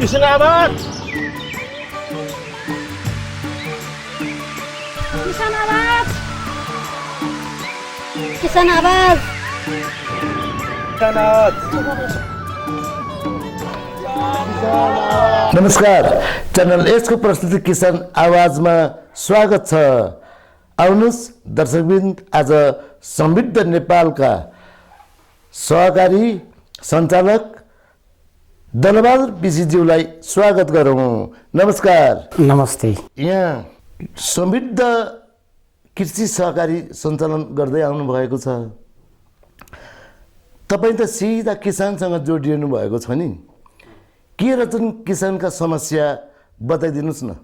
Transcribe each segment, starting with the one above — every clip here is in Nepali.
किसान आवाज किसान आवाज किसान आवाज किसान आवाज नमस्कार, च्यानल एसको प्रस्तुति किसान आवाजमा स्वागत छ। आउनुहोस् दर्शकवृन्द, आज समृद्ध नेपालका सहकारी सञ्चालक धनबहादुर विजीज्यूलाई स्वागत गरौँ। नमस्कार। नमस्ते। यहाँ समृद्ध कृषि सहकारी सञ्चालन गर्दै आउनुभएको छ। तपाईँ त सिधा किसानसँग जोडिनु भएको छ नि, के रहेछन् किसानका समस्या बताइदिनुहोस् न।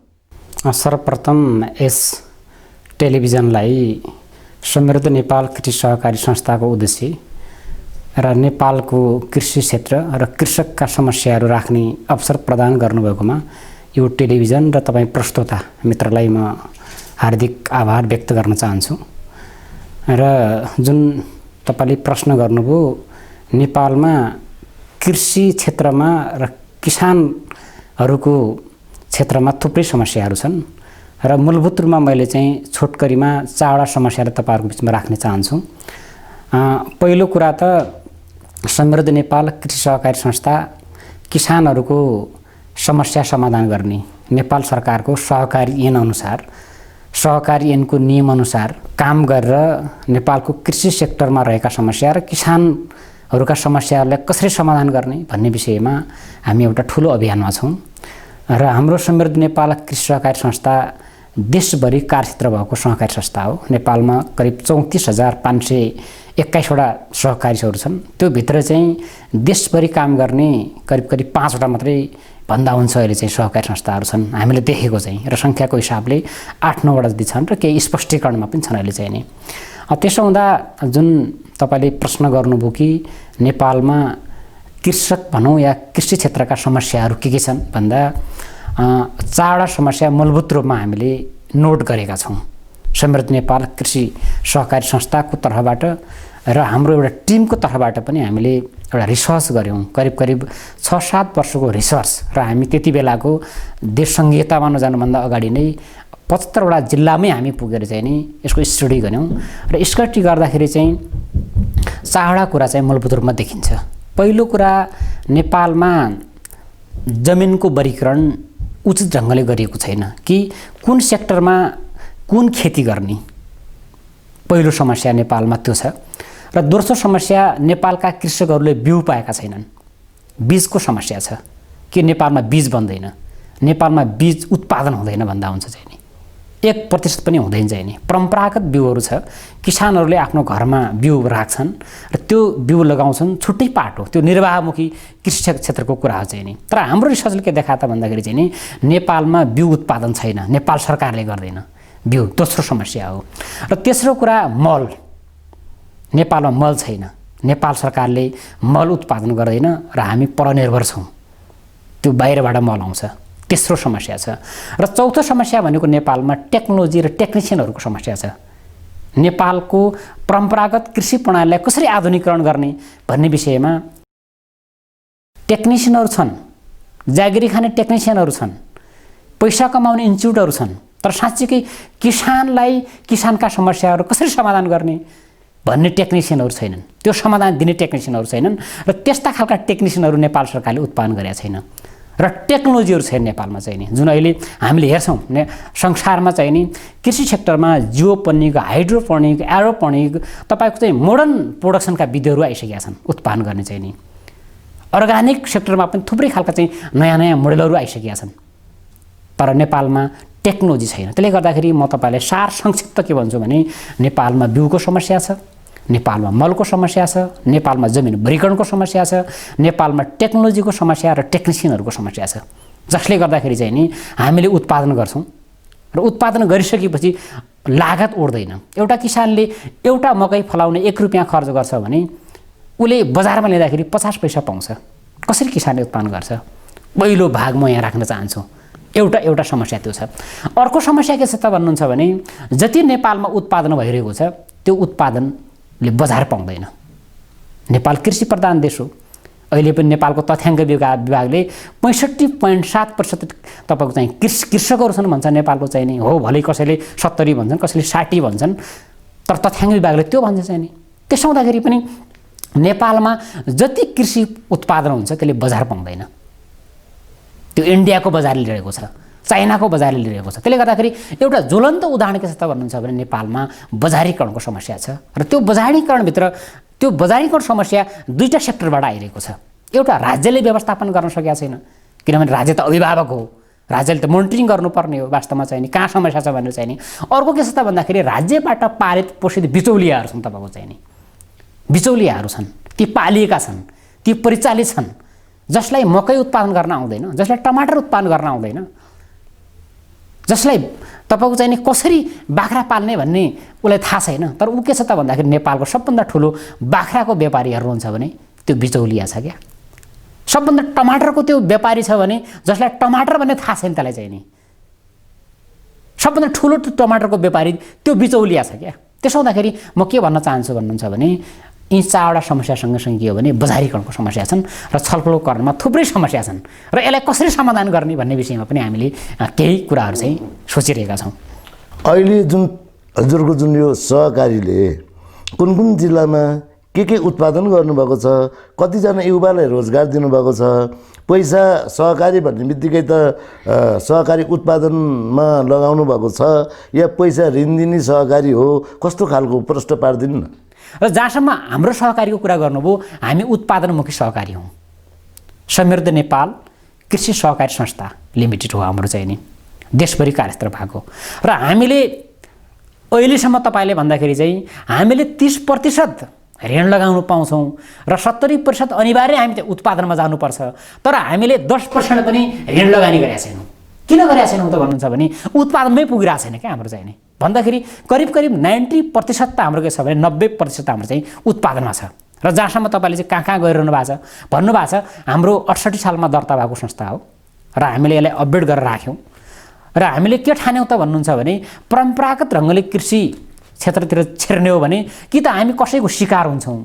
सर्वप्रथम यस टेलिभिजनलाई समृद्ध नेपाल कृषि सहकारी संस्थाको उद्देश्य र नेपालको कृषि क्षेत्र र कृषकका समस्याहरू राख्ने अवसर प्रदान गर्नुभएकोमा यो टेलिभिजन र तपाईँ प्रस्तोता मित्रलाई म हार्दिक आभार व्यक्त गर्न चाहन्छु। र जुन तपाईँले प्रश्न गर्नुभयो, नेपालमा कृषि क्षेत्रमा र किसानहरूको क्षेत्रमा थुप्रै समस्याहरू छन् र मूलभूत रूपमा मैले चाहिँ छोटकरीमा 4वटा समस्याहरू तपाईँहरूको बिचमा राख्न चाहन्छु। पहिलो कुरा त समृद्ध नेपाल कृषि सहकारी संस्था किसानहरूको समस्या समाधान गर्ने नेपाल सरकारको सहकारी ऐन अनुसार, सहकारी ऐनको नियमअनुसार काम गरेर नेपालको कृषि सेक्टरमा रहेका समस्या र किसानहरूका समस्याहरूलाई कसरी समाधान गर्ने भन्ने विषयमा हामी एउटा ठुलो अभियानमा छौँ। र हाम्रो समृद्ध नेपाल कृषि सहकारी संस्था देशभरि कार्यक्षेत्र भएको सहकारी संस्था हो। नेपालमा करिब 34,521वटा सहकारीहरू छन्। त्यो भित्र चाहिँ देशभरि काम गर्ने करिब 5वटा मात्रै भन्दा हुन्छ अहिले चाहिँ सहकारी संस्थाहरू छन् हामीले देखेको चाहिँ, र सङ्ख्याको हिसाबले 8-9वटा जति छन् र केही स्पष्टीकरणमा पनि छन् अहिले चाहिँ नि। त्यसो हुँदा जुन तपाईँले प्रश्न गर्नुभयो कि नेपालमा कृषक भनौँ या कृषि क्षेत्रका समस्याहरू के छन् भन्दा 4वटा समस्या मूलभूत रूपमा हामीले नोट गरेका छौँ समृद्ध नेपाल कृषि सहकारी संस्थाको तर्फबाट र हाम्रो एउटा टिमको तर्फबाट पनि हामीले एउटा रिसर्च गऱ्यौँ। करिब 6-7 वर्षको रिसर्च, र हामी त्यति बेलाको देश संहितामा नजानुभन्दा अगाडि नै 75वटा जिल्लामै हामी पुगेर चाहिँ नि यसको स्टडी गऱ्यौँ। र स्टडी गर्दाखेरि चाहिँ 4वटा कुरा चाहिँ मूलभूत रूपमा देखिन्छ। पहिलो कुरा, नेपालमा जमिनको वर्गीकरण उचित ढङ्गले गरिएको छैन कि कुन सेक्टरमा कुन खेती गर्ने, पहिलो समस्या नेपालमा त्यो छ। र दोस्रो समस्या, नेपालका कृषकहरूले बिउ पाएका छैनन्, बीजको समस्या छ कि नेपालमा बीज बन्दैन, नेपालमा बीज उत्पादन हुँदैन भन्दा हुन्छ चाहिँ नि, 1% पनि हुँदैन चाहिँ नि। परम्परागत बिउहरू छ, किसानहरूले आफ्नो घरमा बिउ राख्छन् र त्यो बिउ लगाउँछन्, छुट्टै पाटो, त्यो निर्वाहमुखी कृषि क्षेत्रको कुरा हो चाहिँ नि। तर हाम्रो रिसर्चले के देखायो त भन्दाखेरि चाहिँ नि नेपालमा बिउ उत्पादन छैन, नेपाल सरकारले गर्दैन बिउ, दोस्रो समस्या हो। र तेस्रो कुरा, मल, नेपालमा मल छैन, नेपाल सरकारले मल उत्पादन गर्दैन र हामी परनिर्भर छौँ, त्यो बाहिरबाट मल आउँछ, तेस्रो समस्या छ। र चौथो समस्या भनेको नेपालमा टेक्नोलोजी र टेक्निसियनहरूको समस्या छ। नेपालको परम्परागत कृषि प्रणालीलाई कसरी आधुनिकीकरण गर्ने भन्ने विषयमा टेक्निसियनहरू छन्, जागिरी खाने टेक्निसियनहरू छन्, पैसा कमाउने इन्स्टिट्युटहरू छन्, तर साँच्चीकै किसानलाई किसानका समस्याहरू कसरी समाधान गर्ने भन्ने टेक्निसियनहरू छैनन्, त्यो समाधान दिने टेक्निसियनहरू छैनन्। र त्यस्ता खालका टेक्निसियनहरू नेपाल सरकारले उत्पादन गरेका छैन। र टेक्नोलोजीहरू छैन नेपालमा चाहिँ नि, जुन अहिले हामीले हेर्छौँ संसारमा चाहिँ नि कृषि सेक्टरमा जियोपोनिक, हाइड्रोपोनिक, एरोपोनिक, तपाईँको चाहिँ मोडर्न प्रोडक्सनका विधिहरू आइसकेका छन् उत्पादन गर्ने चाहिँ नि। अर्ग्यानिक सेक्टरमा पनि थुप्रै खालका चाहिँ नयाँ मोडेलहरू आइसकेका छन्, तर नेपालमा टेक्नोलोजी छैन। त्यसले गर्दाखेरि म तपाईँलाई सार संक्षिप्त के भन्छु भने नेपालमा बिउको समस्या छ, नेपालमा मलको समस्या छ, नेपालमा जमिन वर्गीकरणको समस्या छ, नेपालमा टेक्नोलोजीको समस्या र टेक्निसियनहरूको समस्या छ, जसले गर्दाखेरि चाहिँ नि हामीले उत्पादन गर्छौँ र उत्पादन गरिसकेपछि लागत उड्दैन। एउटा किसानले एउटा मकै फलाउने 1 रुपियाँ खर्च गर्छ भने उसले बजारमा ल्याउँदाखेरि 50 पैसा पाउँछ। कसरी किसानले उत्पादन गर्छ? पहिलो भाग म यहाँ राख्न चाहन्छु। एउटा समस्या त्यो छ। अर्को समस्या के छ त भन्नुहुन्छ भने जति नेपालमा उत्पादन भइरहेको छ त्यो उत्पादनले बजार पाउँदैन। नेपाल कृषि प्रधान देश हो। अहिले पनि नेपालको तथ्याङ्क विभागले 65.7% तपाईँको चाहिँ कृषकहरू छन् भन्छ नेपालको चाहिँ नि। हो भलै कसैले 70 भन्छन्, कसैले 60 भन्छन्, तर तथ्याङ्क विभागले त्यो भन्छ चाहिँ नि। त्यसो हुँदाखेरि पनि नेपालमा जति कृषि उत्पादन हुन्छ त्यसले बजार पाउँदैन। त्यो इन्डियाको बजारले लिएको छ, चाइनाको बजारले लिएको छ। त्यसले गर्दाखेरि एउटा ज्वलन्त उदाहरण के छ त भन्नुहुन्छ भने नेपालमा बजारीकरणको समस्या छ र त्यो बजारीकरणभित्र त्यो बजारीकरण समस्या दुईटा सेक्टरबाट आइरहेको छ। एउटा राज्यले व्यवस्थापन गर्न सकेका छैन, किनभने राज्य त अभिभावक हो, राज्यले त मोनिटरिङ गर्नुपर्ने हो वास्तवमा चाहिँ नि कहाँ समस्या छ भनेर चाहिँ नि। अर्को के छ त भन्दाखेरि राज्यबाट पालित पोषित बिचौलियाहरू छन्, तपाईँको चाहिँ नि बिचौलियाहरू छन्, ती पालिएका छन्, ती परिचालित छन्, जसलाई मकै उत्पादन गर्न आउँदैन, जसलाई टमाटर उत्पादन गर्न आउँदैन, जसलाई तपाईँको चाहिँ नि कसरी बाख्रा पाल्ने भन्ने उसलाई थाहा छैन। तर ऊ के छ त भन्दाखेरि नेपालको सबभन्दा ठुलो बाख्राको व्यापारी हेर्नुहुन्छ भने त्यो बिचौलिया छ क्या। सबभन्दा टमाटरको त्यो व्यापारी छ भने जसलाई टमाटर भन्ने थाहा छैन त्यसलाई चाहिँ नि सबभन्दा ठुलो टमाटरको व्यापारी त्यो बिचौलिया छ क्या। त्यसो हुँदाखेरि म के भन्न चाहन्छु भन्नुहुन्छ भने यी चारवटा समस्या सँगसँगै के हो भने बजारीकरणको समस्या छन् र छलफल गर्नमा थुप्रै समस्या छन् र यसलाई कसरी समाधान गर्ने भन्ने विषयमा पनि हामीले केही कुराहरू चाहिँ सोचिरहेका छौँ। अहिले जुन हजुरको जुन यो सहकारीले कुन कुन जिल्लामा के उत्पादन गर्नुभएको छ, कतिजना युवालाई रोजगार दिनुभएको छ, पैसा सहकारी भन्ने बित्तिकै त सहकारी उत्पादनमा लगाउनु भएको छ या पैसा ऋण दिने सहकारी हो, कस्तो खालको प्रश्न पारिदिनु न। र जहाँसम्म हाम्रो सहकारीको कुरा गर्नुभयो, हामी उत्पादनमुखी सहकारी हौँ। समृद्ध नेपाल कृषि सहकारी संस्था लिमिटेड हो हाम्रो चाहिँ नि, देशभरि कार्यरत भएको। र हामीले अहिलेसम्म तपाईँले भन्दाखेरि चाहिँ हामीले 30% ऋण लगाउनु पाउँछौँ र 70% अनिवार्य हामी त्यो उत्पादनमा जानुपर्छ। तर हामीले 10% पनि ऋण लगानी गरेका छैनौँ। किन गरेका छैनौँ त भन्नुहुन्छ भने उत्पादनमै पुगिरहेको छैन क्या हाम्रो चाहिँ नि। भन्दाखेरि करिब 90% त हाम्रो के छ भने 90% हाम्रो चाहिँ उत्पादनमा छ। र जहाँसम्म तपाईँले चाहिँ कहाँ गइरहनु भएको छ भन्नुभएको छ, हाम्रो 68 सालमा दर्ता भएको संस्था हो र हामीले यसलाई अपडेट गरेर राख्यौँ। र हामीले के ठान्यौँ त भन्नुहुन्छ भने परम्परागत ढङ्गले कृषि क्षेत्रतिर छिर्ने हो भने कि त हामी कसैको शिकार हुन्छौँ,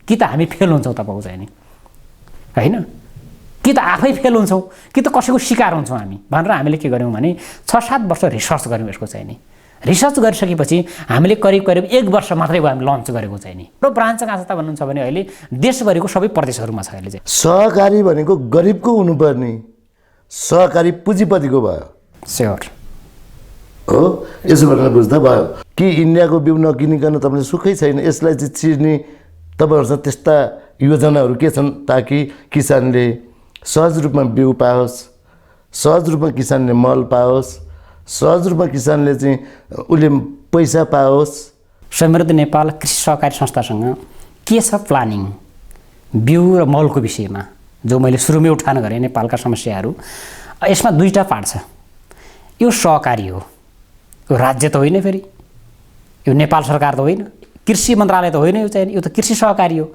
कि त हामी फेल हुन्छौँ तपाईँको चाहिँ नि, होइन, कि त आफै फेल हुन्छौँ कि त कसैको शिकार हुन्छौँ हामी भनेर हामीले के गर्यौँ भने 6-7 वर्ष रिसर्च गऱ्यौँ यसको चाहिँ नि। रिसर्च गरिसकेपछि हामीले करिब 1 वर्ष मात्रै भयो हामी लन्च गरेको चाहिँ नि। र ब्रान्च कहाँ छ त भन्नुहुन्छ भने अहिले देशभरिको सबै प्रदेशहरूमा छ अहिले चाहिँ। सहकारी भनेको गरिबको हुनुपर्ने, सहकारी पुँजीपतिको भयो। स्योर हो, यसो भनेर बुझ्दा भयो कि इन्डियाको बिउ नकिनिकन तपाईँले सुखै छैन। यसलाई चाहिँ चिर्ने तपाईँहरूसँग त्यस्ता योजनाहरू के छन् ताकि किसानले सहज रूपमा बिउ पाओस्, सहज रूपमा किसानले मल पाओस्, सहज रूपमा किसानले चाहिँ उसले पैसा पाओस्। समृद्ध नेपाल कृषि सहकारी संस्थासँग के छ प्लानिङ बिउ र मलको विषयमा, जो मैले सुरुमै उठान गरेँ नेपालका समस्याहरू। यसमा दुईटा पार्ट छ। यो सहकारी हो, यो राज्य त होइन, फेरि यो नेपाल सरकार त होइन, कृषि मन्त्रालय त होइन, यो त कृषि सहकारी हो।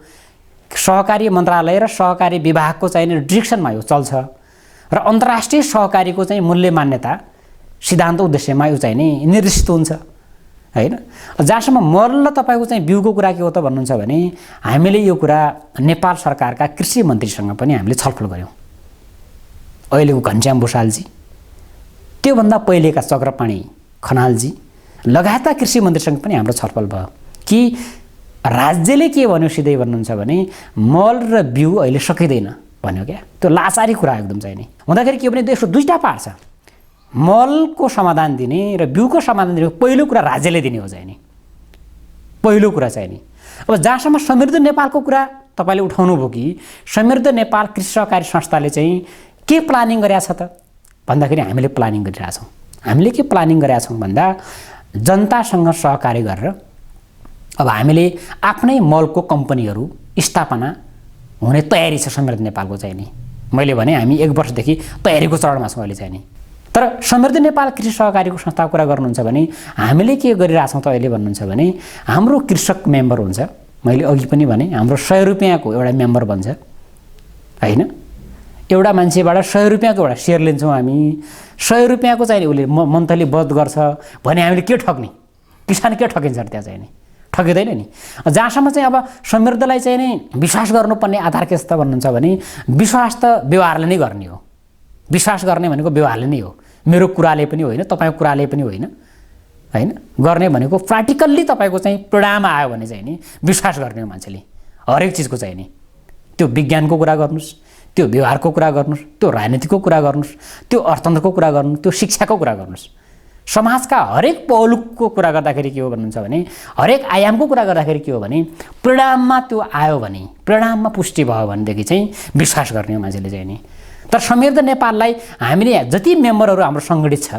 सहकारी मन्त्रालय र सहकारी विभागको चाहिने डिरेक्सनमा यो चल्छ र अन्तर्राष्ट्रिय सहकारीको चाहिँ मूल्य मान्यता सिद्धान्त उद्देश्यमा यो चाहिँ नि निर्देशित हुन्छ, होइन। जहाँसम्म मल र तपाईँको चाहिँ बिउको कुरा के हो त भन्नुहुन्छ भने हामीले यो कुरा नेपाल सरकारका कृषि मन्त्रीसँग पनि हामीले छलफल गऱ्यौँ। अहिलेको घनश्याम भुषालजी, त्योभन्दा पहिलेका चक्रपाणी खनालजी लगायतका कृषि मन्त्रीसँग पनि हाम्रो छलफल भयो कि राज्यले के भन्यो सिधै भन्नुहुन्छ भने मल र बिउ अहिले सकिँदैन भन्यो क्या। त्यो लाचारी कुरा एकदम चाहिँ नि। हुँदाखेरि के भने यसको दुईटा पार्ट छ। मलको समाधान दिने र बिउको समाधान दिने पहिलो कुरा राज्यले दिने हो चाहिँ नि, पहिलो कुरा चाहिँ नि। अब जहाँसम्म समृद्ध नेपालको कुरा तपाईँले उठाउनु भयो कि समृद्ध नेपाल कृषि सहकारी संस्थाले चाहिँ के प्लानिङ गरेका छ त भन्दाखेरि हामीले प्लानिङ गरिरहेछौँ। हामीले के प्लानिङ गरेका छौँ भन्दा जनतासँग सहकारी गरेर अब हामीले आफ्नै मलको कम्पनीहरू स्थापना हुने तयारी छ समृद्ध नेपालको चाहिँ नि। मैले भने हामी 1 वर्षदेखि तयारीको चरणमा छौँ अहिले चाहिँ नि। तर समृद्ध नेपाल कृषि सहकारीको संस्थाको कुरा गर्नुहुन्छ भने हामीले के गरिरहेछौँ त अहिले भन्नुहुन्छ भने हाम्रो कृषक मेम्बर हुन्छ, मैले अघि पनि भने हाम्रो 100 रुपियाँको एउटा मेम्बर बन्छ, होइन। एउटा मान्छेबाट 100 रुपियाँको एउटा सेयर लिन्छौँ हामी। 100 रुपियाँको चाहिँ उसले मन्थली बचत गर्छ भने हामीले के ठग्ने, किसान के ठगिन्छ त्यहाँ चाहिँ नि। ठगिँदैन नि। जहाँसम्म चाहिँ अब समृद्धलाई चाहिँ नै विश्वास गर्नुपर्ने आधार के त भन्नुहुन्छ भने विश्वास त व्यवहारले नै गर्ने हो। विश्वास गर्ने भनेको व्यवहारले नै हो, मेरो कुराले पनि होइन, तपाईँको कुराले पनि होइन, होइन। गर्ने भनेको प्र्याक्टिकल्ली तपाईँको चाहिँ परिणाम आयो भने चाहिँ नि विश्वास गर्ने हो मान्छेले। हरेक चिजको चाहिँ नि त्यो विज्ञानको कुरा गर्नुहोस्, त्यो व्यवहारको कुरा गर्नुहोस्, त्यो राजनीतिको कुरा गर्नुहोस्, त्यो अर्थतन्त्रको कुरा गर्नुहोस्, त्यो शिक्षाको कुरा गर्नुहोस्, समाजका हरेक पहलुको कुरा गर्दाखेरि के हो भन्नुहुन्छ भने हरेक आयामको कुरा गर्दाखेरि के हो भने परिणाममा त्यो आयो भने, परिणाममा पुष्टि भयो भनेदेखि चाहिँ विश्वास गर्ने हो मान्छेले चाहिँ नि। तर समृद्ध नेपाललाई हामीले जति मेम्बरहरू हाम्रो सङ्गठित छ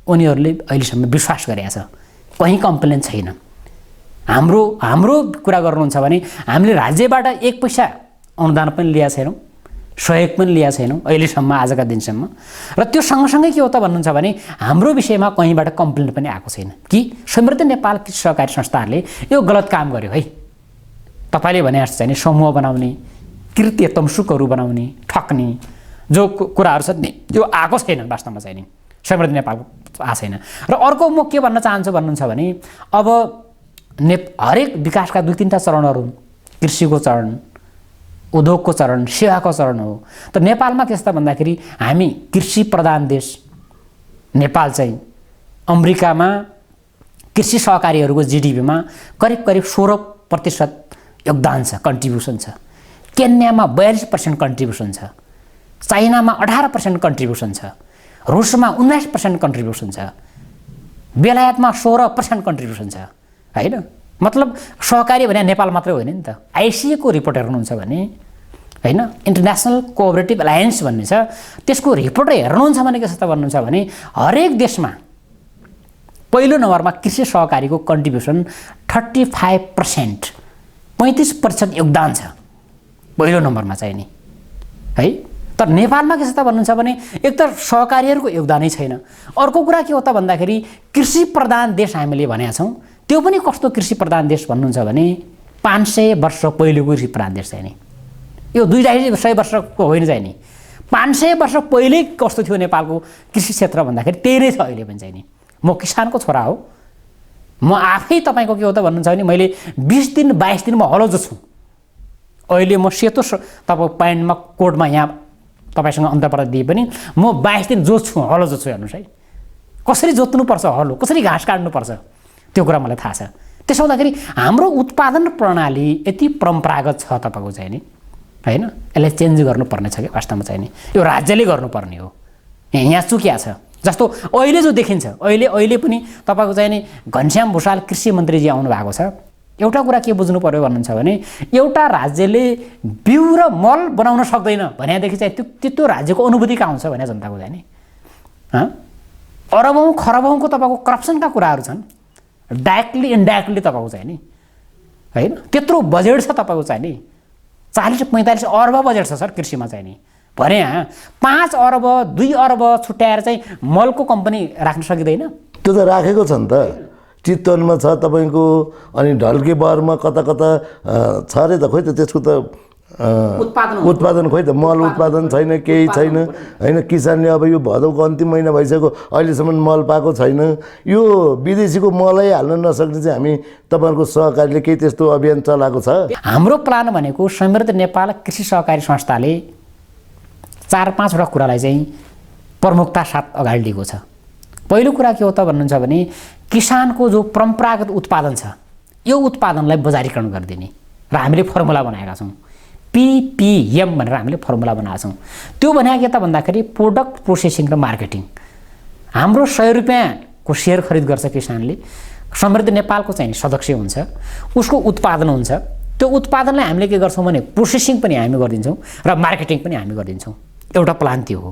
उनीहरूले अहिलेसम्म विश्वास गरेका छ, कहीँ कम्प्लेन छैन। हाम्रो कुरा गर्नुहुन्छ भने हामीले राज्यबाट एक पैसा अनुदान पनि लिएका छैनौँ, सहयोग पनि लिएका छैनौँ अहिलेसम्म, आजका दिनसम्म। र त्यो सँगसँगै के हो त भन्नुहुन्छ भने हाम्रो विषयमा कहीँबाट कम्प्लेन पनि आएको छैन कि समृद्ध नेपाल कृषि सहकारी संस्थाहरूले यो गलत काम गर्यो है। तपाईँले भने जस्तो चाहिँ समूह बनाउने, कृत्य तमसुकहरू बनाउने, ठग्ने जो कुराहरू छ नि त्यो आएको छैन वास्तवमा चाहिँ नि, समृद्ध नेपालको आएको छैन। र अर्को म के भन्न चाहन्छु भन्नुहुन्छ भने अब हरेक विकासका 2-3टा चरणहरू, कृषिको चरण, उद्योगको चरण, सेवाको चरण हो। त नेपालमा के छ त भन्दाखेरि हामी कृषि प्रधान देश नेपाल चाहिँ अमेरिकामा कृषि सहकारीहरूको जिडिपीमा करिब 16% योगदान छ, कन्ट्रिब्युसन छ। केन्यामा 42% कन्ट्रिब्युसन छ, चाइनामा 18% कन्ट्रिब्युसन छ, रुसमा 19% कन्ट्रिब्युसन छ, बेलायतमा 16% कन्ट्रिब्युसन छ, होइन। मतलब सहकारी भने नेपाल मात्रै होइन नि त। आइसिएको रिपोर्ट हेर्नुहुन्छ भने होइन, इन्टरनेसनल कोअपरेटिभ एलायन्स भन्ने छ, त्यसको रिपोर्ट हेर्नुहुन्छ भने के छ त भन्नुहुन्छ भने हरेक देशमा पहिलो नम्बरमा कृषि सहकारीको कन्ट्रिब्युसन 35%, 35% योगदान छ पहिलो नम्बरमा चाहिँ नि है। तर नेपालमा के छ त भन्नुहुन्छ भने एक त सहकारीहरूको योगदानै छैन। अर्को कुरा के हो त भन्दाखेरि कृषि प्रधान देश हामीले भनेका छौँ, त्यो पनि कस्तो कृषि प्रधान देश भन्नुहुन्छ भने 500 वर्ष पहिलेको कृषि प्रधान देश चाहिँ नि, यो 200-250 वर्षको होइन चाहिँ नि, 500 वर्ष पहिले कस्तो थियो नेपालको कृषि क्षेत्र भन्दाखेरि त्यही नै छ अहिले पनि चाहिँ नि। म किसानको छोरा हो, म आफै तपाईँको के हो त भन्नुहुन्छ भने मैले 20 दिन 22 दिन म हलो जोत्छु। अहिले म सेतो तपाईँ प्यान्टमा कोटमा यहाँ तपाईँसँग अन्तर्पर्दा दिए पनि म 22 दिन जोत्छु, हलो जोत्छु। हेर्नुहोस् है कसरी जोत्नुपर्छ हलो, कसरी घाँस काट्नुपर्छ त्यो कुरा मलाई थाहा छ। त्यसो हुँदाखेरि हाम्रो उत्पादन प्रणाली यति परम्परागत छ तपाईँको चाहिँ नि, होइन। यसलाई चेन्ज गर्नुपर्ने छ कि वास्तवमा चाहिँ नि, यो राज्यले गर्नुपर्ने हो। यहाँ चुकिया छ। जस्तो अहिले जो देखिन्छ, अहिले पनि तपाईँको चाहिँ नि घनश्याम भुषाल कृषि मन्त्रीजी आउनु भएको छ। एउटा कुरा के बुझ्नु पर्यो भन्नुहुन्छ भने एउटा राज्यले बिउ र मल बनाउन सक्दैन भनेदेखि चाहिँ त्यो राज्यको अनुभूति कहाँ हुन्छ भने जनताको चाहिँ नि अरबौँ खरबौँको तपाईँको करप्सनका कुराहरू छन्, डाइरेक्टली इन्डाइरेक्टली तपाईँको चाहिँ नि, होइन। त्यत्रो बजेट छ तपाईँको चाहिँ नि, 40-45 अर्ब बजेट छ सर कृषिमा चाहिँ नि। भने 5 अर्ब 2 अर्ब छुट्याएर चाहिँ मलको कम्पनी राख्न सकिँदैन? त्यो त राखेको छ नि त, चितवनमा छ तपाईँको, अनि ढल्के बहरमा कता छ अरे त। खोइ त त्यसको त उत्पादन खोइ त मल उत्पादन छैन, केही छैन, होइन। किसानले अब यो भदौको अन्तिम महिना भइसक्यो अहिलेसम्म मल पाएको छैन। यो विदेशीको मलै हाल्न नसक्ने चाहिँ हामी तपाईँहरूको सहकारीले केही त्यस्तो अभियान चलाएको छ? हाम्रो प्लान भनेको समृद्ध नेपाल कृषि सहकारी संस्थाले 4-5वटा कुरालाई चाहिँ प्रमुखता साथ अगाडि लिएको छ। पहिलो कुरा के हो त भन्नुहुन्छ भने किसानको जो परम्परागत उत्पादन छ यो उत्पादनलाई बजारीकरण गरिदिने, र हामीले फर्मुला बनाएका छौँ, PPM भनेर हामीले फर्मुला बनाएका छौँ। त्यो भनेको के त भन्दाखेरि प्रोडक्ट प्रोसेसिङ र मार्केटिङ। हाम्रो 100 रुपियाँको सेयर खरिद गर्छ किसानले, समृद्ध नेपालको चाहिँ सदस्य हुन्छ, उसको उत्पादन हुन्छ। त्यो उत्पादनलाई हामीले के गर्छौँ भने प्रोसेसिङ पनि हामी गरिदिन्छौँ र मार्केटिङ पनि हामी गरिदिन्छौँ। एउटा प्लान त्यो हो।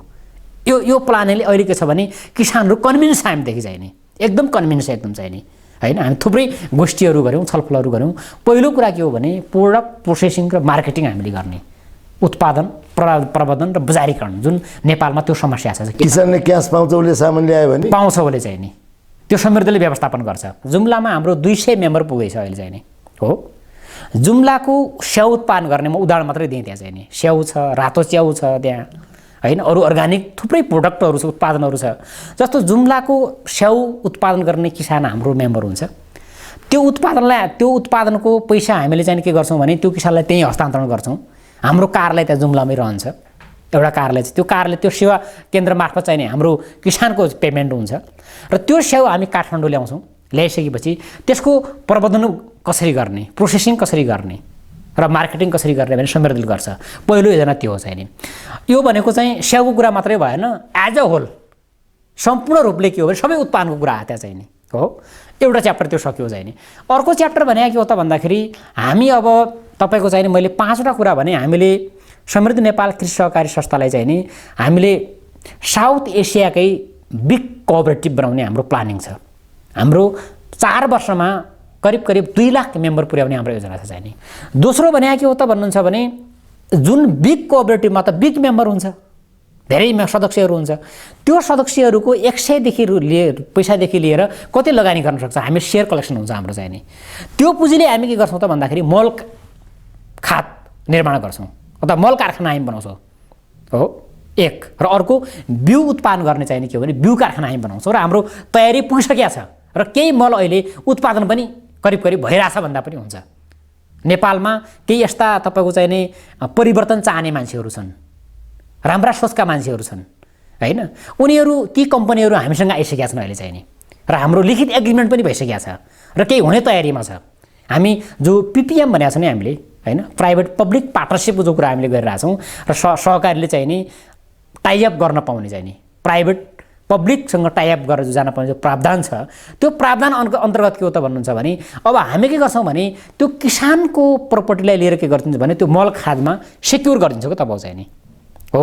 यो प्लानले अहिले के छ भने किसानहरू कन्भिन्स हामीदेखि चाहिँ नि, एकदम कन्भिन्स एकदम चाहिँ नि, होइन। हामी थुप्रै गोष्ठीहरू गऱ्यौँ, छलफलहरू गऱ्यौँ। पहिलो कुरा के हो भने प्रोडक्ट प्रोसेसिङ र मार्केटिङ हामीले गर्ने, उत्पादन प्रवर्धन र बजारीकरण, जुन नेपालमा त्यो समस्या छ। किसानले क्यास पाउँछ, उसले सामान ल्यायो भने पाउँछ, उसले चाहिँ नि त्यो समृद्धले व्यवस्थापन गर्छ। जुम्लामा हाम्रो 200 मेम्बर पुगेछ अहिले चाहिँ नि, हो। जुम्लाको स्याउ उत्पादन गर्ने म उदाहरण मात्रै दिएँ। त्यहाँ चाहिँ नि स्याउ छ, रातो च्याउ छ त्यहाँ, होइन। अरू अर्ग्यानिक थुप्रै प्रोडक्टहरू छ, उत्पादनहरू छ। जस्तो जुम्लाको स्याउ उत्पादन गर्ने किसान हाम्रो मेम्बर हुन्छ, त्यो उत्पादनको पैसा हामीले चाहिँ के गर्छौँ भने त्यो किसानलाई त्यहीँ हस्तान्तरण गर्छौँ। हाम्रो कार्यालय त्यहाँ जुम्लामै रहन्छ, एउटा कार्यालय चाहिँ त्यो कार्यालय त्यो सेवा केन्द्र मार्फत चाहिने हाम्रो किसानको पेमेन्ट हुन्छ र त्यो सेवा हामी काठमाडौँ ल्याउँछौँ। ल्याइसकेपछि त्यसको प्रबन्धन कसरी गर्ने, प्रोसेसिङ कसरी गर्ने र मार्केटिङ कसरी गर्ने भने समृद्धिले गर्छ। पहिलो योजना त्यो हो चाहिँ नि। यो भनेको चाहिँ स्याउको कुरा मात्रै भएन, एज अ होल सम्पूर्ण रूपले के हो भने सबै उत्पादनको कुरा आयो त्यहाँ चाहिँ नि हो। एउटा च्याप्टर त्यो सक्यो चाहिँ नि। अर्को च्याप्टर भने के हो त भन्दाखेरि हामी अब तपाईँको चाहिँ नि मैले 5वटा कुरा भने हामीले समृद्ध नेपाल कृषि सहकारी संस्थालाई चाहिँ नि हामीले साउथ एसियाकै बिग कोअपरेटिभ बनाउने हाम्रो प्लानिङ छ। हाम्रो 4 वर्षमा करिब 2 लाख मेम्बर पुर्याउने हाम्रो योजना छ चाहिँ नि। दोस्रो भने के हो त भन्नुहुन्छ भने जुन बिग कोअपरेटिभमा त बिग मेम्बर हुन्छ, धेरै सदस्यहरू हुन्छ, त्यो सदस्यहरूको 100 पैसादेखि लिएर कति लगानी गर्न सक्छ, हामी सेयर कलेक्सन हुन्छ हाम्रो चाहिँ नि। त्यो पुँजीले हामी के गर्छौँ त भन्दाखेरि मल खाद निर्माण गर्छौँ अथवा मल कारखाना हामी बनाउँछौँ हो एक। र अर्को बिउ उत्पादन गर्ने चाहिँ के हो भने बिउ कारखाना हामी बनाउँछौँ र हाम्रो तयारी पुगिसकेको छ र केही मल अहिले उत्पादन पनि करिब भइरहेछ भन्दा पनि हुन्छ। नेपालमा केही यस्ता तपाईँको चाहिँ नि परिवर्तन चाहने मान्छेहरू छन्, राम्रा सोचका मान्छेहरू छन् हैन, उनीहरू ती कम्पनीहरू हामीसँग आइसकेका छन् अहिले चाहिँ नि र हाम्रो लिखित एग्रिमेन्ट पनि भइसकेको छ र केही हुने तयारीमा छ। हामी जो PPM भनेको छ नि हामीले हैन, प्राइभेट पब्लिक पार्टनरसिपको जो कुरा हामीले गरिरहेछौँ र सहकारीले चाहिँ नि टाइअप गर्न पाउने चाहिँ नि प्राइभेट पब्लिकसँग टाइअप गरेर जो जान पाउने जो प्रावधान छ, त्यो प्रावधान अन्तर्गत के हो त भन्नुहुन्छ भने अब हामी के गर्छौँ भने त्यो किसानको प्रपर्टीलाई लिएर के गरिदिन्छ भने त्यो मल खादमा सेक्युर गरिदिन्छ क्या तपाईँ चाहिँ नि हो,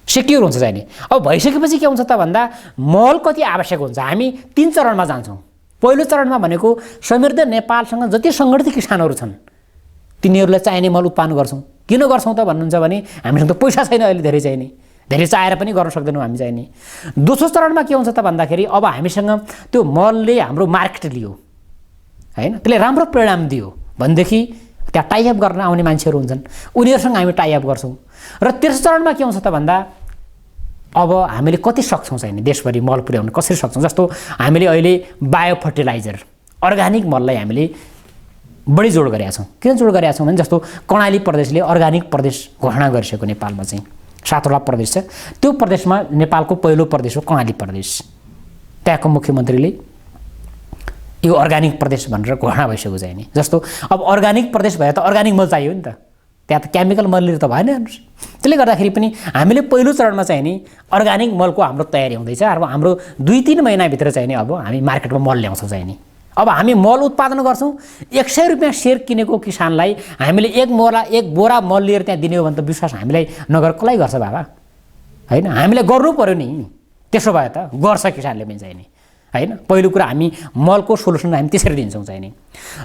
सेक्युर हुन्छ चाहिँ नि। अब भइसकेपछि के हुन्छ त भन्दा मल कति आवश्यक हुन्छ, हामी 3 चरणमा जान्छौँ। पहिलो चरणमा भनेको समृद्ध नेपालसँग जति सङ्गठित किसानहरू छन् तिनीहरूलाई चाहिने मल उत्पादन गर्छौँ। किन गर्छौँ त भन्नुहुन्छ भने हामीसँग त पैसा छैन अहिले, धेरै चाहिँ नि धेरै चाहेर पनि गर्न सक्दैनौँ हामी चाहिँ नि। दोस्रो चरणमा के हुन्छ त भन्दाखेरि अब हामीसँग त्यो मलले हाम्रो मार्केट लियो हैन, त्यसले राम्रो परिणाम दियो भनेदेखि त्यहाँ टाइअप गर्न आउने मान्छेहरू हुन्छन्, उनीहरूसँग हामी टाइअप गर्छौँ। र तेस्रो चरणमा के हुन्छ त भन्दा अब हामीले कति सक्छौँ चाहिँ नि देशभरि मल पुर्याउन कसरी सक्छौँ। जस्तो हामीले अहिले बायो फर्टिलाइजर अर्ग्यानिक मललाई हामीले बढी जोड गरेका छौँ। किन जोड गरेका छौँ भने जस्तो कर्णाली प्रदेशले अर्ग्यानिक प्रदेश घोषणा गरिसक्यो नेपालमा चाहिँ 7वटा प्रदेश छ, त्यो प्रदेशमा नेपालको पहिलो प्रदेश हो कर्णाली प्रदेश। त्यहाँको मुख्यमन्त्रीले यो अर्ग्यानिक प्रदेश भनेर घोषणा भइसक्यो चाहिँ नि। जस्तो अब अर्ग्यानिक प्रदेश भए त अर्ग्यानिक मल चाहियो नि त, त्यहाँ त केमिकल मल लिएर त भएन हेर्नुहोस्। त्यसले गर्दाखेरि पनि हामीले पहिलो चरणमा चाहिँ नि अर्ग्यानिक मलको हाम्रो तयारी हुँदैछ। अब हाम्रो 2-3 महिनाभित्र चाहिँ नि अब हामी मार्केटमा मल ल्याउँछौँ चाहिँ नि। अब हामी मल उत्पादन गर्छौँ, 100 रुपियाँ सेयर किनेको किसानलाई हामीले एक बोरा मल लिएर त्यहाँ दिने हो भने त विश्वास हामीलाई नगर कसलाई गर्छ बाबा हैन, हामीले गर्नु पर्यो नि। त्यसो भए त गर्छ किसानले पनि चाहिँ नि हैन। पहिलो कुरा हामी मलको सोलुसन हामी त्यसरी दिन्छौँ चाहिँ नि।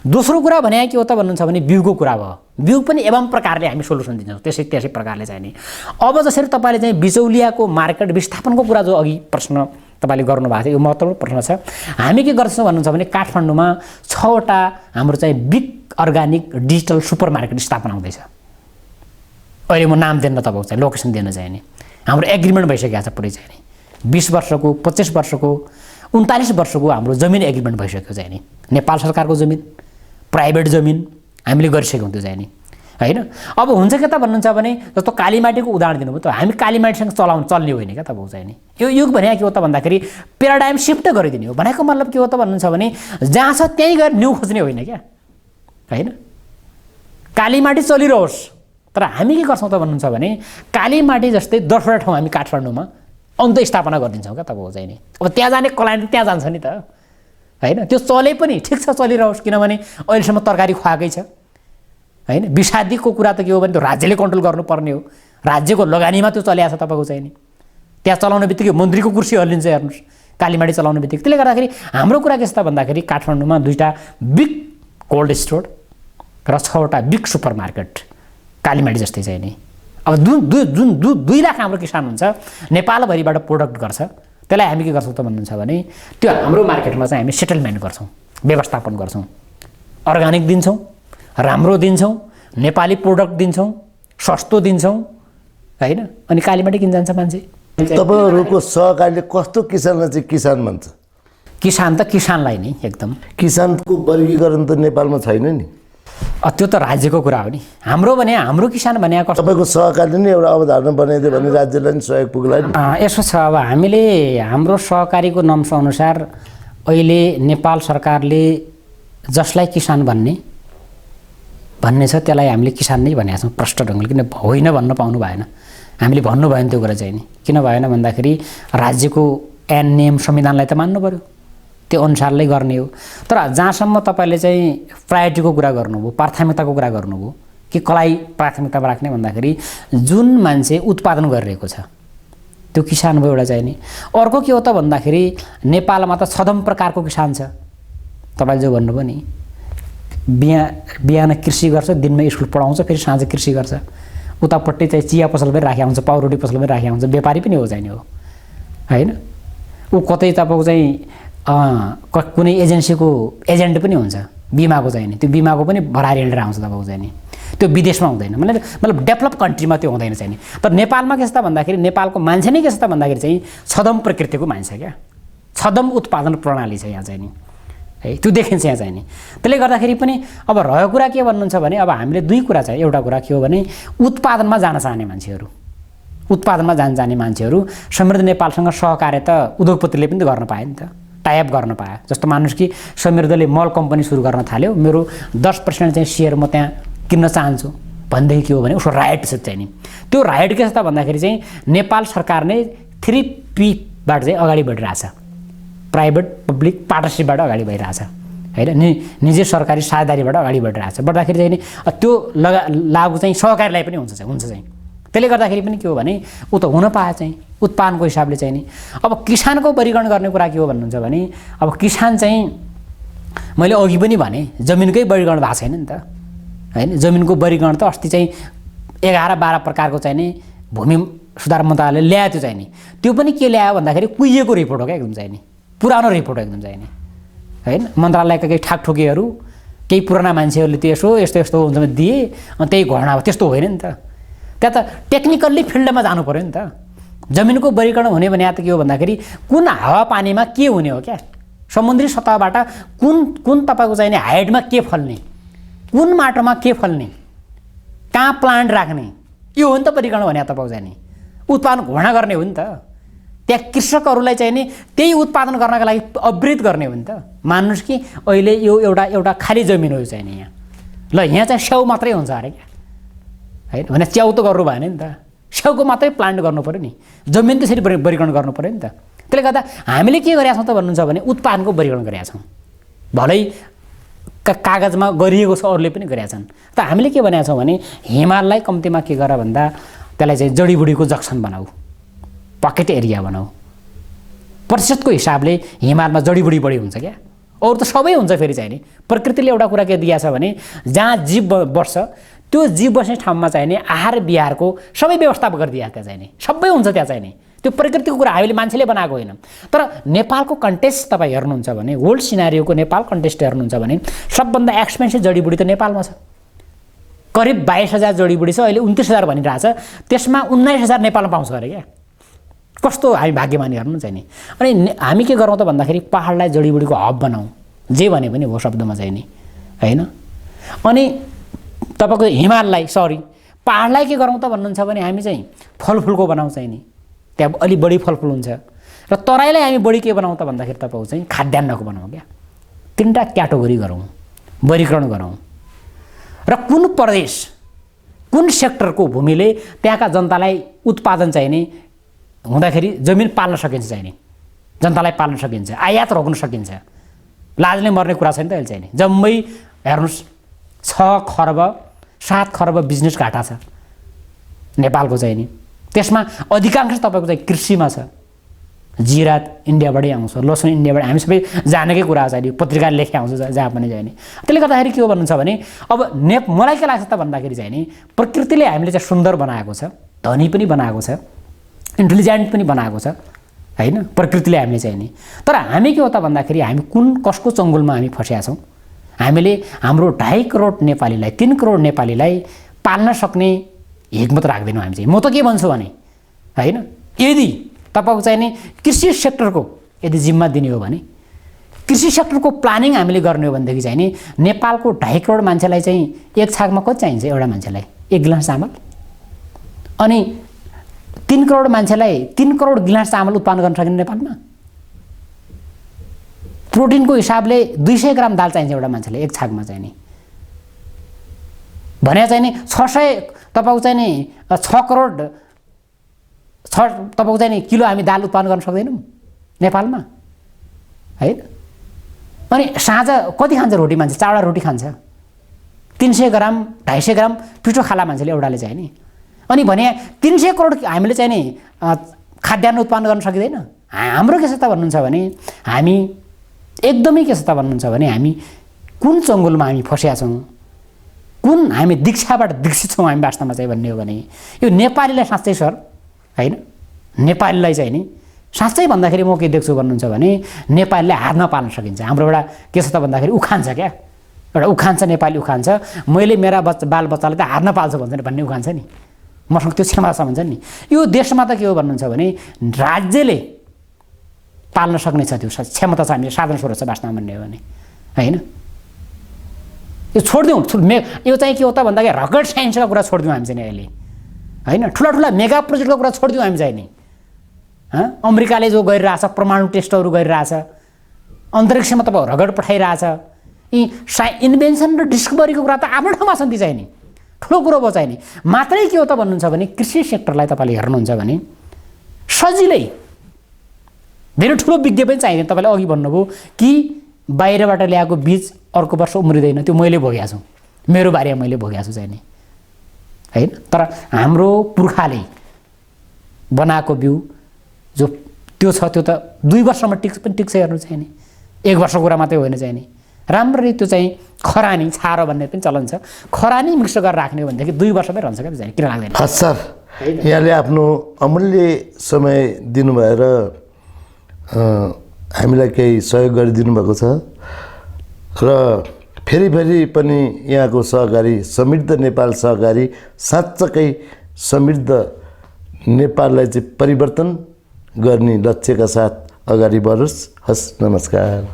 दोस्रो कुरा भने के हो त भन्नुहुन्छ भने बिउको कुरा भयो, बिउ पनि एवं प्रकारले हामी सोलुसन दिन्छौँ त्यसै प्रकारले चाहिँ नि। अब जसरी तपाईँले चाहिँ बिचौलियाको मार्केट विस्थापनको कुरा जो अघि प्रश्न तपाईँले गर्नुभएको थियो, यो महत्त्वपूर्ण प्रश्न छ। हामी के गर्छौँ भन्नुहुन्छ भने काठमाडौँमा 6वटा हाम्रो चाहिँ big organic digital super market स्थापना हुँदैछ। अहिले म नाम दिन्न तपाईँको चाहिँ लोकेसन दिन चाहिँ नि हाम्रो एग्रिमेन्ट भइसकेको छ पुरै चाहिँ नि। 20 वर्षको 25 वर्षको 39 वर्षको हाम्रो जमिन एग्रिमेन्ट भइसक्यो चाहिँ नि। नेपाल सरकारको जमिन, प्राइभेट जमिन हामीले गरिसक्यौँ त्यो चाहिँ नि हैन। अब हुन्छ के त भन्नुहुन्छ भने जस्तो कालीमाटीको उदाहरण दिनुभयो त, हामी कालीमाटीसँग चल्ने होइन क्या तपाईँ चाहिँ नि। यो युग भने के हो त भन्दाखेरि प्याराडाइम सिफ्ट गरिदिने हो। भनेको मतलब के हो त भन्नुहुन्छ भने जहाँ छ त्यहीँ गएर न्यू खोज्ने होइन क्या हैन। कालीमाटी चलिरहोस् तर हामी के गर्छौँ त भन्नुहुन्छ भने कालीमाटी जस्तै 10वटा ठाउँ हामी काठमाडौँमा अन्त स्थापना गरिदिन्छौँ क्या तपाईँ चाहिँ नि। अब त्यहाँ जाने क्लाइन्ट त्यहाँ जान्छ नि त हैन। त्यो चले पनि ठिक छ, चलिरहोस्, किनभने अहिलेसम्म तरकारी खुवाएकै छ हैन। विषादीको कुरा त के हो भने त्यो राज्यले कन्ट्रोल गर्नुपर्ने हो, राज्यको लगानीमा त्यो चलिएको छ तपाईँको चाहिँ नि। त्यहाँ चलाउने बित्तिकै मन्त्रीको कुर्सी हल्लिन्छ हेर्नुहोस् कालीमाटी चलाउने बित्तिकै। त्यसले गर्दाखेरि हाम्रो कुरा के छ त भन्दाखेरि काठमाडौँमा 2टा बिग कोल्ड स्टोर र 6वटा बिग सुपर मार्केट कालीमाटी जस्तै चाहिँ नि। अब जुन 2 लाख हाम्रो किसान हुन्छ नेपालभरिबाट प्रोडक्ट गर्छ, त्यसलाई हामी के गर्छौँ त भन्नुहुन्छ भने त्यो हाम्रो मार्केटमा चाहिँ हामी सेटलमेन्ट गर्छौँ, व्यवस्थापन गर्छौँ, अर्ग्यानिक दिन्छौँ, राम्रो दिन्छौँ, नेपाली प्रोडक्ट दिन्छौँ, सस्तो दिन्छौँ हैन। अनि कालीमाटी किन जान्छ मान्छे। तपाईँहरूको सहकारीले कस्तो किसानलाई चाहिँ किसान भन्छ? किसान त किसानलाई नै एकदम किसानको वर्गीकरण त नेपालमा छैन नि। त्यो त राज्यको कुरा हो नि। हाम्रो भने हाम्रो किसान भने कस्तो तपाईँको सहकारी नै एउटा अवधारणा बनाइदियो भने राज्यलाई नि सहयोग पुग्ला नि। यसो छ, अब हामीले हाम्रो सहकारीको नम्सअनुसार अहिले नेपाल सरकारले जसलाई किसान भन्ने छ त्यसलाई हामीले किसान नै भनेका छौँ प्रष्ट ढङ्गले। किन होइन भन्न पाउनु भएन, हामीले भन्नु भएन त्यो कुरा चाहिँ नि। किन भएन भन्दाखेरि राज्यको ऐन नियम संविधानलाई त मान्नु पऱ्यो, त्यो अनुसारले गर्ने हो। तर जहाँसम्म तपाईँले चाहिँ प्रायोरिटीको कुरा गर्नुभयो, प्राथमिकताको कुरा गर्नुभयो कि कसलाई प्राथमिकतामा राख्ने भन्दाखेरि जुन मान्छे उत्पादन गरिरहेको छ त्यो किसान भयो एउटा चाहिँ नि। अर्को के हो त भन्दाखेरि नेपालमा त छदम प्रकारको किसान छ। तपाईँले जो भन्नुभयो नि, बिहान कृषि गर्छ, दिनमा स्कुल पढाउँछ, फेरि साँझ कृषि गर्छ, उतापट्टि चाहिँ चिया पसल पनि राखेको हुन्छ, पाउरोटी पसल पनि राखेको हुन्छ, व्यापारी पनि हो चाहिँ हो होइन। ऊ कतै तपाईँको चाहिँ कुनै एजेन्सीको एजेन्ट पनि हुन्छ, बिमाको चाहिँ नि, त्यो बिमाको पनि भरारी हिँडेर आउँछ तपाईँको चाहिँ नि। त्यो विदेशमा हुँदैन, मतलब डेभलप कन्ट्रीमा त्यो हुँदैन चाहिँ नि। तर नेपालमा के छ त भन्दाखेरि नेपालको मान्छे नै के छ त भन्दाखेरि चाहिँ छदम प्रकृतिको मान्छे क्या, छदम उत्पादन प्रणाली छ यहाँ चाहिँ नि है, त्यो देखिन्छ यहाँ चाहिँ नि। त्यसले गर्दाखेरि पनि अब रह्यो कुरा के भन्नुहुन्छ भने अब हामीले दुई कुरा छ। एउटा कुरा के हो भने उत्पादनमा जान चाहने मान्छेहरू, उत्पादनमा जाने मान्छेहरू समृद्ध नेपालसँग सहकार्य त उद्योगपतिले पनि त गर्न पायो नि त, टाइअप गर्न पायो। जस्तो मान्नुहोस् कि समृद्धले मल कम्पनी सुरु गर्न थाल्यो, मेरो 10% चाहिँ सेयर म त्यहाँ किन्न चाहन्छु भनेदेखि के हो भने उसको राइट छ चाहिँ नि। त्यो राइट के छ त भन्दाखेरि चाहिँ नेपाल सरकार नै 3Pबाट चाहिँ अगाडि बढिरहेछ, प्राइभेट पब्लिक पार्टनरसिपबाट अगाडि भइरहेछ होइन, निजी सरकारी साझेदारीबाट अगाडि बढिरहेछ। बढ्दाखेरि चाहिँ नि त्यो लागु चाहिँ सहकारीलाई पनि हुन्छ चाहिँ। त्यसले गर्दाखेरि पनि के हो भने ऊ त हुन पाए चाहिँ उत्पादनको हिसाबले चाहिँ नि। अब किसानको वर्गीकरण गर्ने कुरा के हो भन्नुहुन्छ भने अब किसान चाहिँ मैले अघि पनि भने जमिनकै वर्गीकरण भएको छैन नि त होइन। जमिनको वर्गीकरण त अस्ति चाहिँ 11-12 प्रकारको चाहिँ नि भूमि सुधार मन्त्रालयले ल्यायो त्यो चाहिँ नि। त्यो पनि के ल्यायो भन्दाखेरि कुहिएको रिपोर्ट हो क्या, एकदम चाहिँ नि पुरानो रिपोर्ट हो एकदम चाहिँ नि होइन। मन्त्रालयका केही ठाकठोकीहरू, केही पुराना मान्छेहरूले त्यो यस्तो हुन्छ भने दिए, अनि त्यही घटना हो, त्यस्तो होइन नि त। त्यहाँ त टेक्निकल्ली फिल्डमा जानु पऱ्यो नि त। जमिनको वर्गीकरण हुने भने त के हो भन्दाखेरि कुन हावापानीमा के हुने हो क्या, समुद्री सतहबाट कुन तपाईँको चाहिँ नि हाइटमा के फल्ने, कुन माटोमा के फल्ने, कहाँ प्लान्ट राख्ने, यो हो नि त वर्गीकरण भने तपाईँको चाहिँ नि। उत्पादन घोषणा गर्ने हो नि त। त्यहाँ कृषकहरूलाई चाहिँ नि त्यही उत्पादन गर्नका लागि अपग्रेड गर्ने हो नि त। मान्नुहोस् कि अहिले यो एउटा खाली जमिन हो चाहिँ नि यहाँ, ल यहाँ चाहिँ स्याउ मात्रै हुन्छ अरे क्या होइन, भने च्याउ त गर्नु भएन नि त, स्याउको मात्रै प्लान्ट गर्नु पऱ्यो नि, जमिन त्यसरी वर्गीकरण गर्नु पऱ्यो नि त। त्यसले गर्दा हामीले के गरेका छौँ त भन्नुहुन्छ भने उत्पादनको वर्गीकरण गरेका छौँ, भलै कागजमा गरिएको छ, अरूले पनि गरेका छन्। त हामीले के भनेका छौँ भने हिमाललाई कम्तीमा के गर भन्दा त्यसलाई चाहिँ जडीबुडीको जक्सन बनाऊ, पकेट एरिया बनाऊ। प्रतिशतको हिसाबले हिमालमा जडीबुडी बढी हुन्छ क्या, अरू त सबै हुन्छ। फेरि चाहिँ नि प्रकृतिले एउटा कुरा के दिएको छ भने जहाँ जीव बस्छ त्यो जीव बस्ने ठाउँमा चाहिँ नि आहार विहारको सबै व्यवस्था गरिदिएको त्यहाँ चाहिँ नि सबै हुन्छ त्यहाँ चाहिँ नि। त्यो प्रकृतिको कुरा हामीले मान्छेले बनाएको होइन। तर नेपालको कन्टेस्ट तपाईँ हेर्नुहुन्छ भने, वर्ल्ड सिनारियोको नेपाल कन्टेस्ट हेर्नुहुन्छ भने सबभन्दा एक्सपेन्सिभ जडीबुडी त नेपालमा छ। करिब 22,000 जडीबुडी छ, अहिले 29,000 भनिरहेछ, त्यसमा 19,000 नेपालमा पाउँछ अरे क्या। कस्तो हामी भाग्यमानी हेर्नु चाहिँ नि। अनि हामी के गरौँ त भन्दाखेरि पहाडलाई जडीबुडीको हब बनाऊ, जे भने पनि हो शब्दमा चाहिँ नि होइन। अनि तपाईँको हिमाललाई पहाडलाई के गरौँ त भन्नुहुन्छ भने हामी चाहिँ फलफुलको बनाउँ चाहिँ नि, त्यहाँ अलि बढी फलफुल हुन्छ। र तराईलाई हामी बढी के बनाउँ त भन्दाखेरि तपाईँको चाहिँ खाद्यान्नको बनाउँ क्या। 3टा क्याटेगोरी गरौँ, वर्गीकरण गरौँ, र कुन प्रदेश कुन सेक्टरको भूमिले त्यहाँका जनतालाई उत्पादन चाहिँ नि हुँदाखेरि जमिन पाल्न सकिन्छ चाहिँ नि, जनतालाई पाल्न सकिन्छ, आयात रोक्न सकिन्छ, लाजले मर्ने कुरा छैन त अहिले चाहिँ नि। जम्मै हेर्नुहोस् 6 खर्ब 7 खर्ब बिजनेस घाटा छ नेपालको चाहिँ नि। त्यसमा अधिकांश तपाईँको चाहिँ कृषिमा छ। जिरा इन्डियाबाटै आउँछ, लसुन इन्डियाबाट, हामी सबै जानेकै कुरा छ नि, पत्रिकाले लेखे आउँछ जहाँ पनि चाहिँ नि। त्यसले गर्दाखेरि के हो भन्नुहुन्छ भने अब मलाई के लाग्छ त भन्दाखेरि चाहिँ नि प्रकृतिले हामीले चाहिँ सुन्दर बनाएको छ, धनी पनि बनाएको छ, इन्टेलिजेन्ट पनि बनाएको छ होइन प्रकृतिले हामीले चाहिँ नि। तर हामी के हो त भन्दाखेरि हामी कसको चङ्गुलमा हामी फँसेका छौँ। हामीले हाम्रो 2.5 करोड नेपालीलाई 3 करोड नेपालीलाई पाल्न सक्ने हिक्मत राख्दैनौँ हामी चाहिँ। म त के भन्छु भने होइन, यदि तपाईँको चाहिँ नि कृषि सेक्टरको यदि जिम्मा दिने हो भने कृषि सेक्टरको प्लानिङ हामीले गर्ने हो भनेदेखि चाहिँ नि नेपालको 2.5 करोड मान्छेलाई चाहिँ एक छाकमा कति चाहिन्छ एउटा मान्छेलाई 1 गिलास चामल, अनि 3 करोड मान्छेलाई 3 करोड गिलास चामल उत्पादन गर्न सकिने नेपालमा। प्रोटिनको हिसाबले 200 ग्राम दाल चाहिन्छ एउटा मान्छेलाई एक छाकमा चाहिँ नि, भने चाहिँ नि 600 तपाईँको चाहिँ नि 6 करोड तपाईँको चाहिँ नि किलो हामी दाल उत्पादन गर्न सक्दैनौँ नेपालमा होइन। अनि साँझ कति खान्छ रोटी मान्छे, 4वटा रोटी खान्छ, 300 ग्राम 250 ग्राम पिठो खाला मान्छेले एउटाले चाहिँ नि। अनि भने 300 करोड हामीले चाहिँ नि खाद्यान्न उत्पादन गर्न सकिँदैन। हाम्रो के छ त भन्नुहुन्छ भने हामी एकदमै के छ त भन्नुहुन्छ भने हामी कुन चङ्गुलमा हामी फँसिया छौँ, कुन हामी दीक्षाबाट दीक्षित छौँ हामी वास्तवमा चाहिँ भन्ने हो भने यो नेपालीलाई साँच्चै सर होइन, नेपालीलाई चाहिँ नि साँच्चै भन्दाखेरि म के देख्छु भन्नुहुन्छ भने नेपालीले हात नपाल्न सकिन्छ। हाम्रो एउटा के छ त भन्दाखेरि उखान छ क्या, एउटा उखान छ, नेपाली उखान छ, मैले मेरा बालबच्चालाई त हात नपाल्छु भन्छ भन्ने उखान छ नि, मसँग त्यो क्षमता छ भन्छ नि। यो देशमा त के हो भन्नुहुन्छ भने राज्यले पाल्न सक्ने छ, त्यो क्षमता छ, हामीले साधन स्रोत छ वास्तवमा भन्ने हो भने होइन। यो छोडिदिउँ, यो चाहिँ के हो त भन्दाखेरि रकेट साइन्सका कुरा छोडिदिउँ हामी चाहिँ अहिले होइन, ठुला मेगा प्रोजेक्टको कुरा छोडिदिउँ हामी चाहिँ नि। अमेरिकाले जो गरिरहेछ, परमाणु टेस्टहरू गरिरहेछ, अन्तरिक्षमा तपाईँ रकेट पठाइरहेछ, यी इन्भेन्सन र डिस्कभरीको कुरा त आफ्नो ठाउँमा छन् ती चाहिँ नि, ठुलो कुरो भयो चाहिँ नि। मात्रै के हो त भन्नुहुन्छ भने कृषि सेक्टरलाई तपाईँले हेर्नुहुन्छ भने सजिलै धेरै ठुलो विज्ञ पनि चाहिँदैन। तपाईँले अघि भन्नुभयो कि बाहिरबाट ल्याएको बीज अर्को वर्ष उम्रिँदैन, त्यो मैले भोगेको छु, मेरो बारीमा मैले भोगेको छु चाहिँ नि होइन। तर हाम्रो पुर्खाले बनाएको बिउ जो त्यो छ त्यो त 2 वर्षमा टिक्छ हेर्नु चाहिँ नि, 1 वर्षको कुरा मात्रै होइन चाहिँ नि। राम्ररी त्यो चाहिँ खरानी छारो भन्ने पनि चलन छ, खरानी मिक्स गरेर राख्ने हो भनेदेखि 2 वर्षमै रहन्छ क्या, चाहिँ किन लाग्दैन। हस् सर, यहाँले आफ्नो अमूल्य समय दिनुभएर हामीलाई केही सहयोग गरिदिनु भएको छ र फेरि पनि यहाँको सहकारी समृद्ध नेपाल सहकारी साँच्चकै समृद्ध नेपाललाई चाहिँ परिवर्तन गर्ने लक्ष्यका साथ अगाडि बढोस्। हस्, नमस्कार।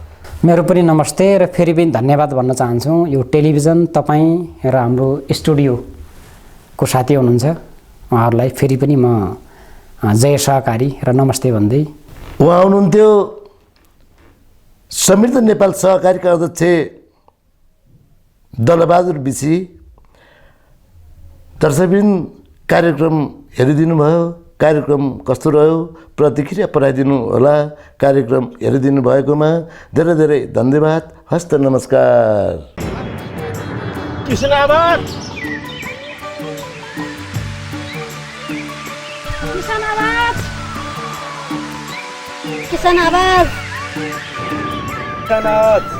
मेरो पनि नमस्ते र फेरि पनि धन्यवाद भन्न चाहन्छु। यो टेलिभिजन तपाईँ र हाम्रो स्टुडियोको साथी हुनुहुन्छ उहाँहरूलाई फेरि पनि म जय सहकारी र नमस्ते भन्दै। उहाँ हुनुहुन्थ्यो समृद्ध नेपाल सहकारीका अध्यक्ष दलबहादुर बिसी। दर्शकवृन्द, कार्यक्रम हेरिदिनु भयो, कार्यक्रम कस्तो रह्यो प्रतिक्रिया पठाइदिनु होला। कार्यक्रम हेरिदिनु भएकोमा धेरै धेरै धन्यवाद। हस्त, नमस्कार। किसान आबाद, किसान आवाज, किसान आवाज, किसान आवाज।